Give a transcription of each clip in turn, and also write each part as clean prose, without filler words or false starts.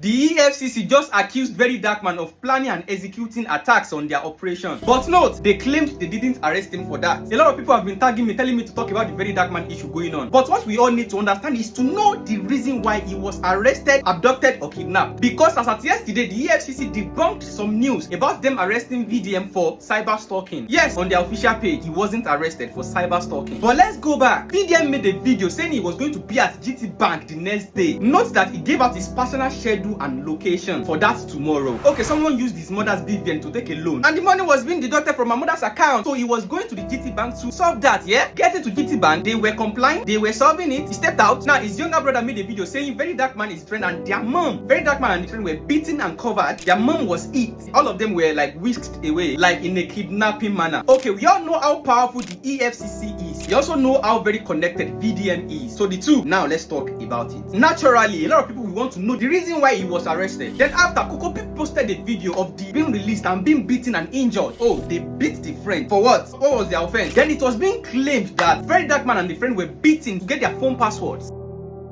The EFCC just accused Very Dark Man of planning and executing attacks on their operation. But note, they claimed they didn't arrest him for that. A lot of people have been tagging me, telling me to talk about the Very Dark Man issue going on. But what we all need to understand is to know the reason why he was arrested, abducted, or kidnapped. Because as at yesterday, the EFCC debunked some news about them arresting VDM for cyber stalking. Yes, on their official page, he wasn't arrested for cyber stalking. But let's go back. VDM made a video saying he was going to be at GT Bank the next day. Note that he gave out his personal schedule and location for that tomorrow. Okay, someone used his mother's BVN to take a loan, and the money was being deducted from my mother's account, so he was going to the GT Bank to solve that. Yeah, getting to GT Bank, they were complying, they were solving it. He stepped out. Now his younger brother made a video saying Very Dark Man is his friend and their mom, Very Dark Man and his friend were beaten and covered. Their mom was hit. All of them were like whisked away, like in a kidnapping manner. Okay, we all know how powerful the EFCC is. We also know how very connected VDM is. So the two, now let's talk about it. Naturally, a lot of people will want to know the reason why he was arrested. Then after, Kokopi posted a video of the being released and being beaten and injured. Oh, they beat the friend. For what? What was their offense? Then it was being claimed that Very Dark Man and the friend were beaten to get their phone passwords.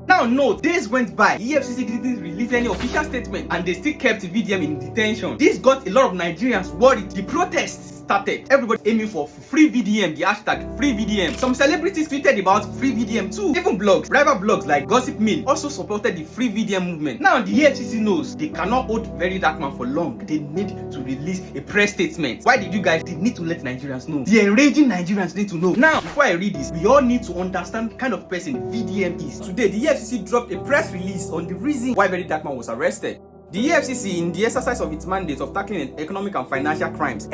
Now note, days went by, the EFCC didn't release any official statement and they still kept VDM in detention. This got a lot of Nigerians worried. The protests started. Everybody aiming for free VDM, the hashtag free VDM. Some celebrities tweeted about free VDM too. Even blogs, rival blogs like Gossip Mill also supported the free VDM movement. Now the EFCC knows they cannot hold Very Dark Man for long. They need to release a press statement. Why did you guys need to let Nigerians know? The enraging Nigerians need to know. Now, before I read this, we all need to understand the kind of person VDM is. Today, the EFCC dropped a press release on the reason why Very Dark Man was arrested. The EFCC, in the exercise of its mandate of tackling economic and financial crimes,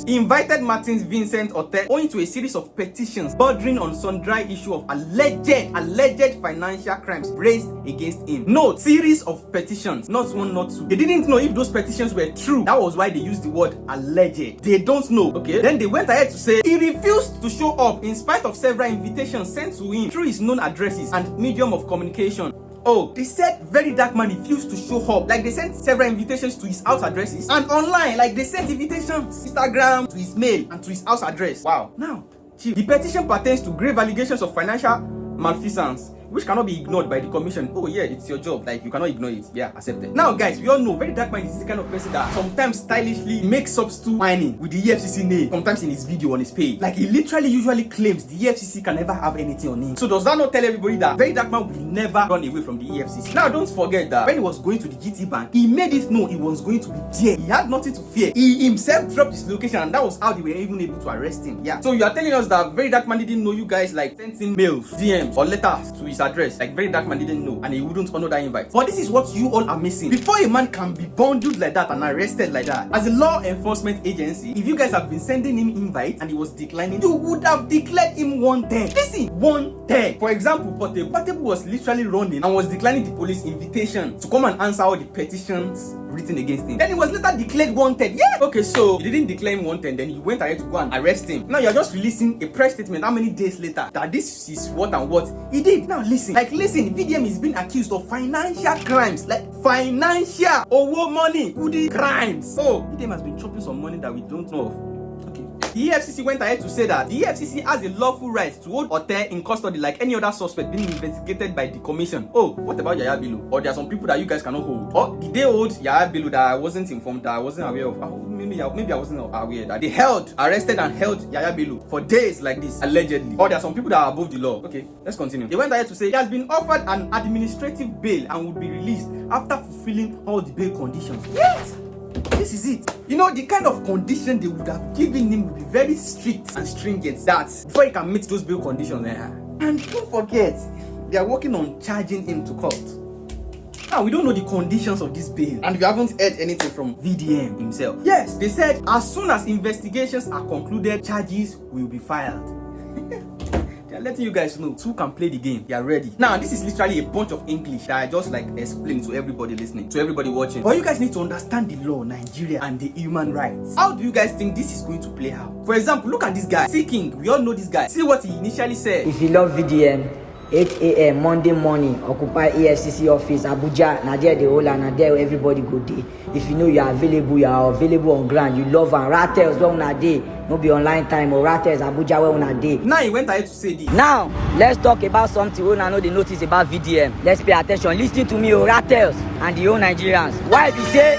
invited Martins Vincent Otte owing to a series of petitions bordering on sundry issue of alleged financial crimes raised against him. Note, series of petitions, not one, not two. They didn't know if those petitions were true. That was why they used the word alleged. They don't know, okay? Then they went ahead to say he refused to show up in spite of several invitations sent to him through his known addresses and medium of communication. Oh, they said Very Dark Man refused to show up. Like they sent several invitations to his house addresses and online, like they sent invitations Instagram, to his mail, and to his house address. Wow. Now, chief, the petition pertains to grave allegations of financial malfeasance, which cannot be ignored by the commission. Oh yeah, it's your job. Like you cannot ignore it. Yeah, accepted. Now guys, we all know Very Dark Man is the kind of person that sometimes stylishly makes substitute whining with the EFCC name. Sometimes in his video on his page. Like he literally usually claims the EFCC can never have anything on him. So does that not tell everybody that Very Dark Man will never run away from the EFCC? Now don't forget that when he was going to the GT Bank, he made it known he was going to be there. He had nothing to fear. He himself dropped his location and that was how they were even able to arrest him. Yeah. So you are telling us that Very Dark Man didn't know you guys like sent in mails, DMs, or letters to his address. Like Very Dark Man didn't know and he wouldn't honor that invite. But this is what you all are missing. Before a man can be bundled like that and arrested like that, as a law enforcement agency, if you guys have been sending him invites and he was declining, you would have declared him wanted. Listen, wanted. For example, Portable was literally running and was declining the police invitation to come and answer all the petitions written against him. Then he was later declared wanted. Yeah. Okay, so you didn't declare him wanted, then you went ahead to go and arrest him. Now you're just releasing a press statement how many days later that this is what and what he did. Now listen, VDM is being accused of financial crimes, like financial money, goody crimes. Oh, VDM has been chopping some money that we don't know of. The EFCC went ahead to say that the EFCC has a lawful right to hold Otte in custody like any other suspect being investigated by the commission. Oh, what about Yaya Bello? Or there are some people that you guys cannot hold? Or did they hold Yaya Bello that I wasn't informed, that I wasn't aware of? Oh, maybe I wasn't aware that they arrested and held Yaya Bello for days like this, allegedly. Or there are some people that are above the law. Okay, let's continue. They went ahead to say he has been offered an administrative bail and would be released after fulfilling all the bail conditions. Yes! This is it. You know, the kind of condition they would have given him would be very strict and stringent, that before he can meet those bail conditions. And don't forget, they are working on charging him to court. Now, we don't know the conditions of this bail, and we haven't heard anything from VDM himself. Yes, they said as soon as investigations are concluded, charges will be filed. They're letting you guys know who can play the game. They are ready. Now, this is literally a bunch of English that I just like explain to everybody listening, to everybody watching. But you guys need to understand the law, Nigeria, and the human rights. How do you guys think this is going to play out? For example, look at this guy, C King. We all know this guy. See what he initially said. If you love VDM, 8 a.m. Monday morning, occupy EFCC office, Abuja, na there the whole and na there everybody go dey. If you know you are available on ground, you love and Rattles where una dey, no be online time or Rattles Abuja where una dey. Now he went ahead to say this. Now, let's talk about something wey una know dey notice about VDM. Let's pay attention. Listen to me, Rattles and the whole Nigerians. Why be say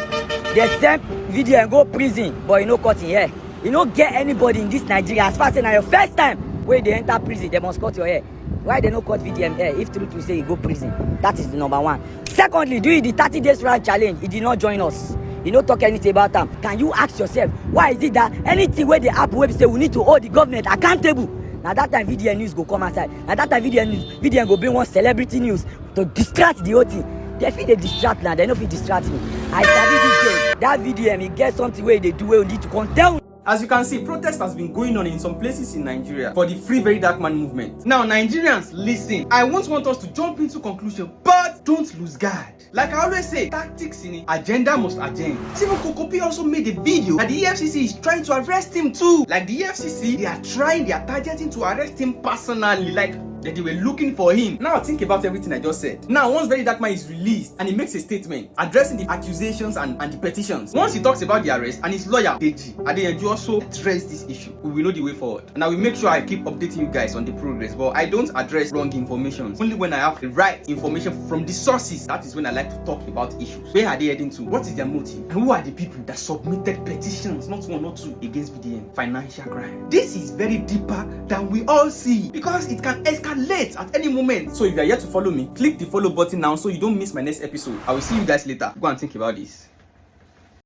they send VDM go prison, but you no cut in hair? You no get anybody in this Nigeria as far as na your first time wey they enter prison, they must cut your hair. Why they no cut VDM hair if truth to say you go prison? That is the number one. Secondly, during the 30 days round challenge, he did not join us. He no talk anything about them. Can you ask yourself, why is it that anything where they happen, where we say we need to hold the government accountable? Now that time VDM news go come outside. Now that time VDM go bring one celebrity news to distract the whole thing. They feel they distract now, they no fit distract me. I study this game. That VDM, he get something where they do where we need to condemn. As you can see, protest has been going on in some places in Nigeria for the Free Very Dark Man movement. Now, Nigerians, listen. I won't want us to jump into conclusion, but don't lose guard. Like I always say, tactics in it, agenda must agenda. Even Kokopi also made a video that the EFCC is trying to arrest him too. Like the EFCC, they are targeting to arrest him personally. Like that they were looking for him. Now think about everything I just said. Now, once Very Dark Man is released and he makes a statement addressing the accusations and the petitions, once he talks about the arrest and his lawyer, Deji Adeyanju, also address this issue, we will know the way forward. And I will make sure I keep updating you guys on the progress. But I don't address wrong information. Only when I have the right information from the sources, that is when I like to talk about issues. Where are they heading to? What is their motive? And who are the people that submitted petitions, not one or two, against VDM? Financial crime. This is very deeper than we all see because it can escalate at any moment. So if you are yet to follow me, click the follow button now so you don't miss my next episode. I will see you guys later. Go and think about this.